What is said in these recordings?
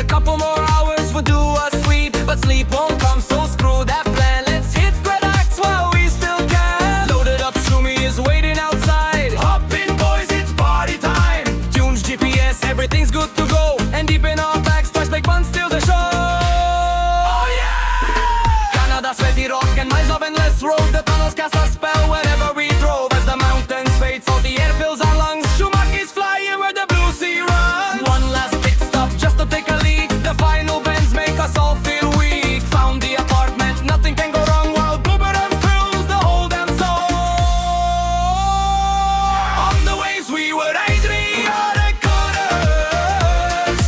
a couple more hours would do us sweet, but sleep won't come, so screw that plan. Let's hit Gradac while we still can. Loaded up Xiaomi is waiting outside. Hop in boys, it's party time. Tunes, GPS, everything's good to go. And deep in our bags, twice make fun still the show. Oh yeah! Canada, sweaty rock and miles of endless road. The tunnels cast a spell wherever we drove. As the mountains fade, so the air fills our lungs. Schumacher's flying where the blue sea runs. One last pit stop just to take a leak. The final bends make us all feel weak. Found the apartment, nothing can go wrong, while Boomerang fills the whole damn zone. On the waves we were Adriatic waters,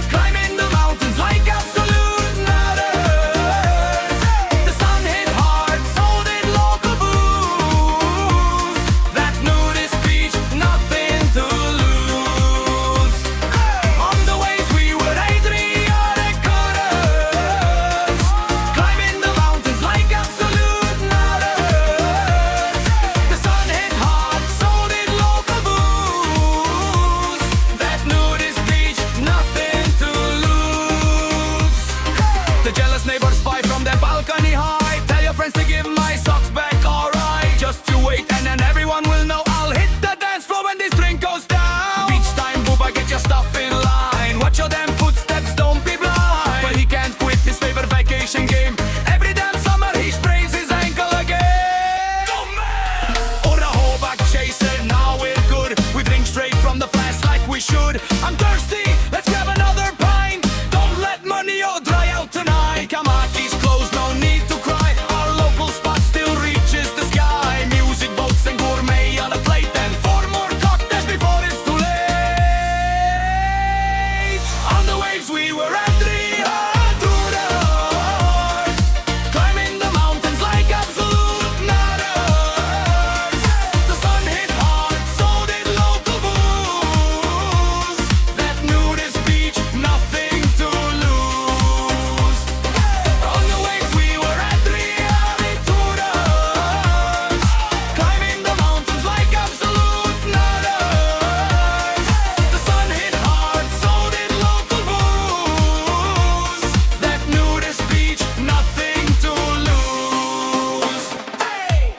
climbing the mountains like absolute nutters. The sun hit hard, so did local booze. That nudist beach, nothing to lose. On the waves we were Adriatic waters, climbing the mountains like absolute nutters. The sun hit hard, so did local booze. That nudist beach, nothing to lose. The jealous neighbors spy from their balcony high. Tell your friends to give my socks back, alright. Just you wait and then everyone will know I'll hit the dance floor when this drink goes down. Beach time, booba, get your stuff in line. Watch your damn footsteps, don't be blind. But he can't quit his favorite vacation game. Every damn summer he sprains his ankle again. Or the whole back chaser, now we're good. We drink straight from the flask like we should. I'm thirsty, let's grab another pint. Don't let money or dry out tonight. Come on, these clothes, no need to cry. Our local spot still reaches the sky. Music, boats and gourmet on a plate. And 4 more cocktails before it's too late. On the waves we were Adriatic waters, climbing the mountains like absolute nutters. The sun hit hard, so did local booze. That nudist beach, nothing to lose. On the waves we were Adriatic waters, climbing the mountains like absolute nutters. The sun hit hard, so did local booze. That nudist beach, nothing to lose. Hey!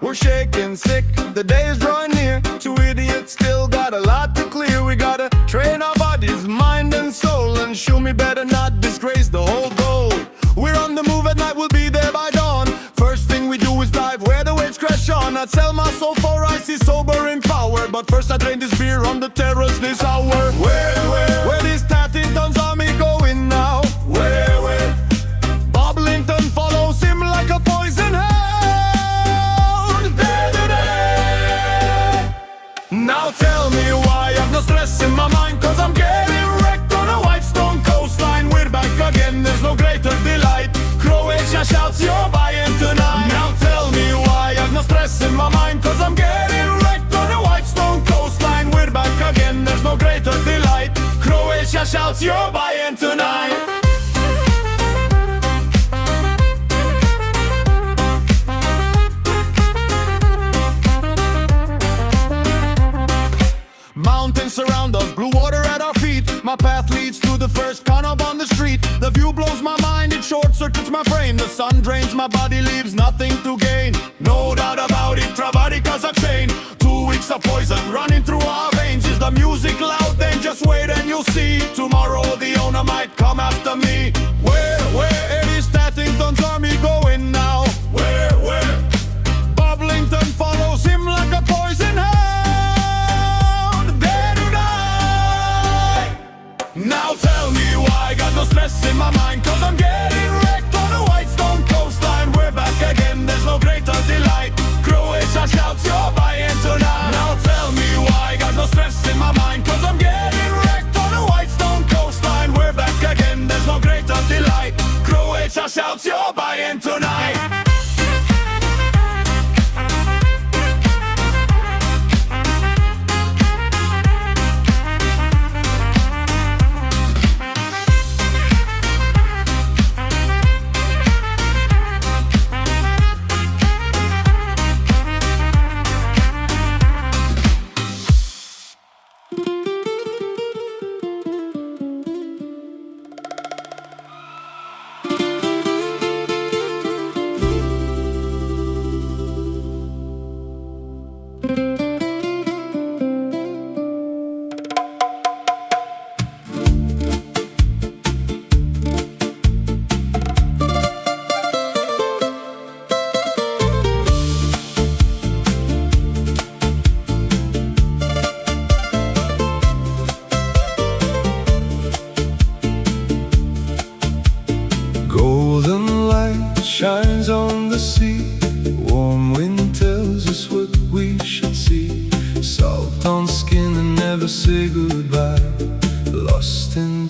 We're shaking sick, the day is drawing near. 2 idiots still got a lot to clear. We gotta train our bodies, mind and soul. And Xiaomi better not disgrace the whole goal. We're on the move at night, we'll be there by dawn. First thing we do is dive where the waves crash on. I'd sell my soul for icy, sober in power. But first I drain this beer on the terrace this hour. Where this Tattington's army going now? Where Boblington follows him like a poison hound. Now tell me why I've no stress in my mind, cause I'm getting wrecked on a white stone coastline. We're back again, there's no greater delight. Croatia shouts you're buying tonight. Now tell me why I've no stress in my mind, cause I'm getting wrecked on a white stone coastline. We're back again, there's no greater delight. Croatia shouts you're buying tonight. Mountains surround us, blue water at our feet. My path leads to the first canop on the street. The view blows my mind, it short circuits my brain. The sun drains my body, leaves nothing to gain. No doubt about it, Travadi chain. 2 weeks of poison running through our veins. Is the music loud? Then just wait and you'll see. Tomorrow the owner might come after me. Where is Tattington's army going now? Where Boblington follows him like a poison hound. Day to night. Now tell me why I got no stress in my mind, cause I'm getting wrecked on a white stone coastline. We're back again, there's no greater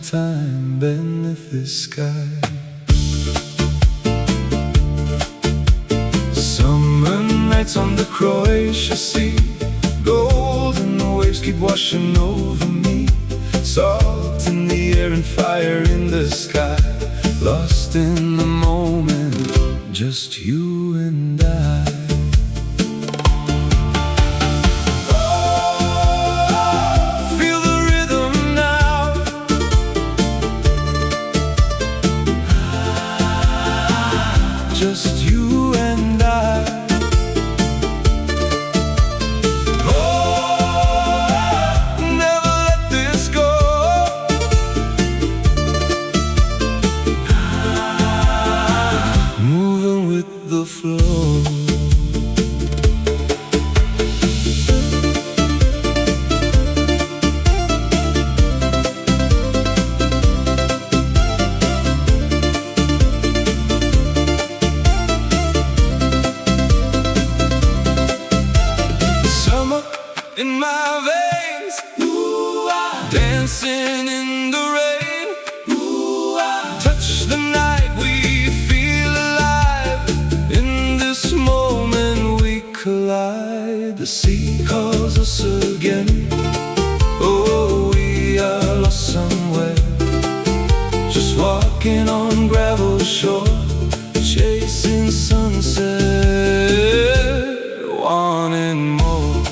summertime beneath the sky. Summer nights on the Croatia Sea, golden waves keep washing over me. Salt in the air and fire in the sky, lost in the moment, just you and I. Feel the rhythm now. Just you and I. The flow. Summer in my veins, ooh-ah. Dancing in the rain, ooh-ah. Touch the night, we feel alive. In this moment we collide. The sea calls us again. Oh, we are lost somewhere, just walking on gravel shore, chasing sunset, wanting more.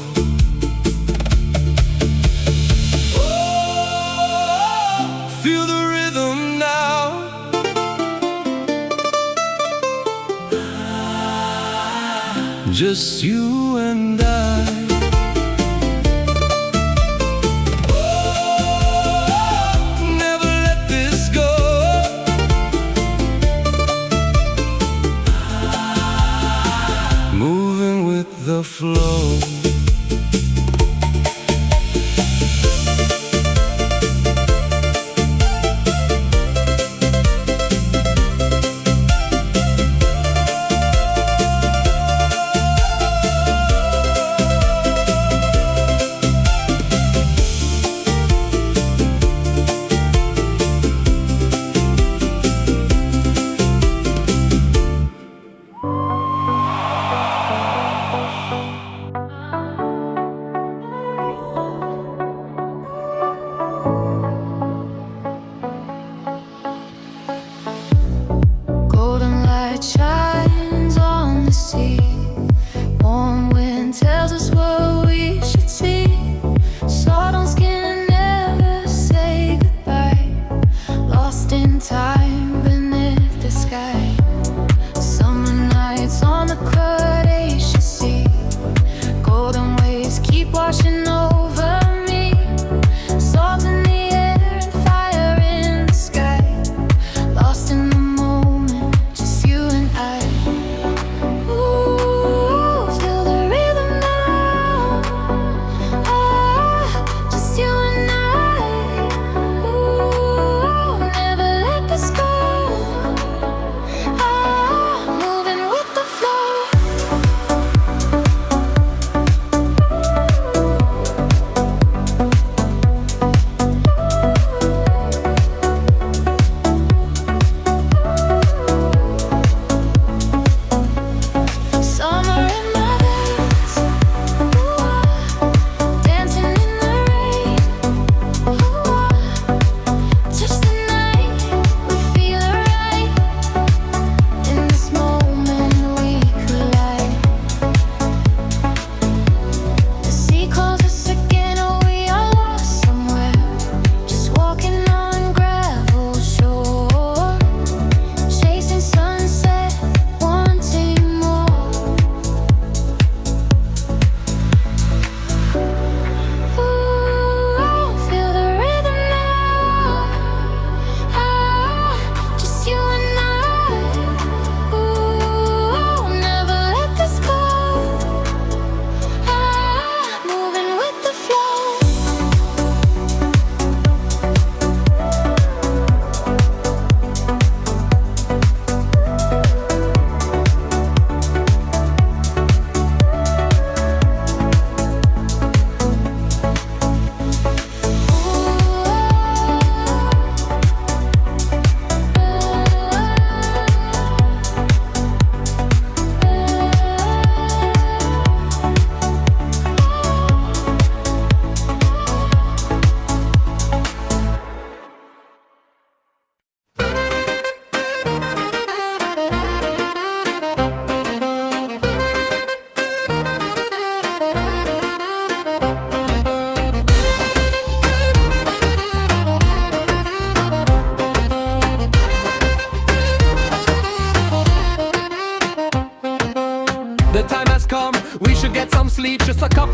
Oh, feel the rhythm now. Just you and I. Oh, never let this go. Moving with the flow.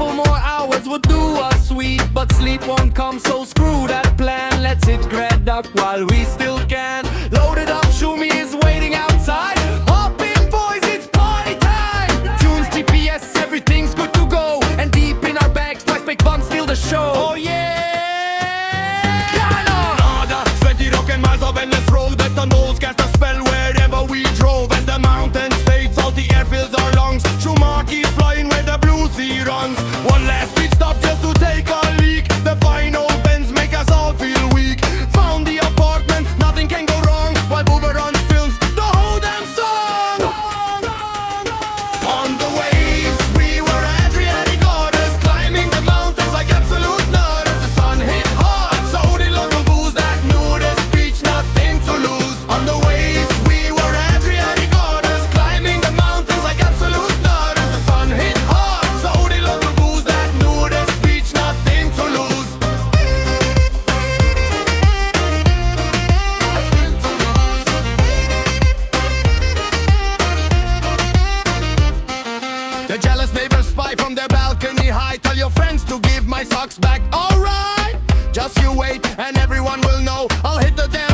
couple more hours would do us sweet, but sleep won't come, so screw that plan. Let's hit Gradac while we still can. Load it up, Xiaomi is waiting outside. Hop in, boys, it's party time. Tunes, GPS, everything's good to go. And deep in our bags, twice big fun, still the show. Oh yeah! Nada, sweaty rockin' miles up in this road. That the nose cast a spell wherever we drove. As the mountains fade, salty air fills our lungs. Schumacher's flying where the blue sea runs. One last pit stop just to take a leak. The final bends make us all feel weak. Found the apartment, nothing can go wrong. While Boober runs films the whole damn song. On the waves, we were Adriatic waters, climbing the mountains like absolute nutters. The sun hit hard, so did local booze that knew this beach, nothing to lose. On the waves, we were Adriatic waters, climbing the mountains like absolute nutters. The sun hit hard, so did local booze that knew this beach, nothing to lose. The jealous neighbors spy from their balcony high. Tell your friends to give my socks back. Alright, just you wait and everyone will know. I'll hit the damn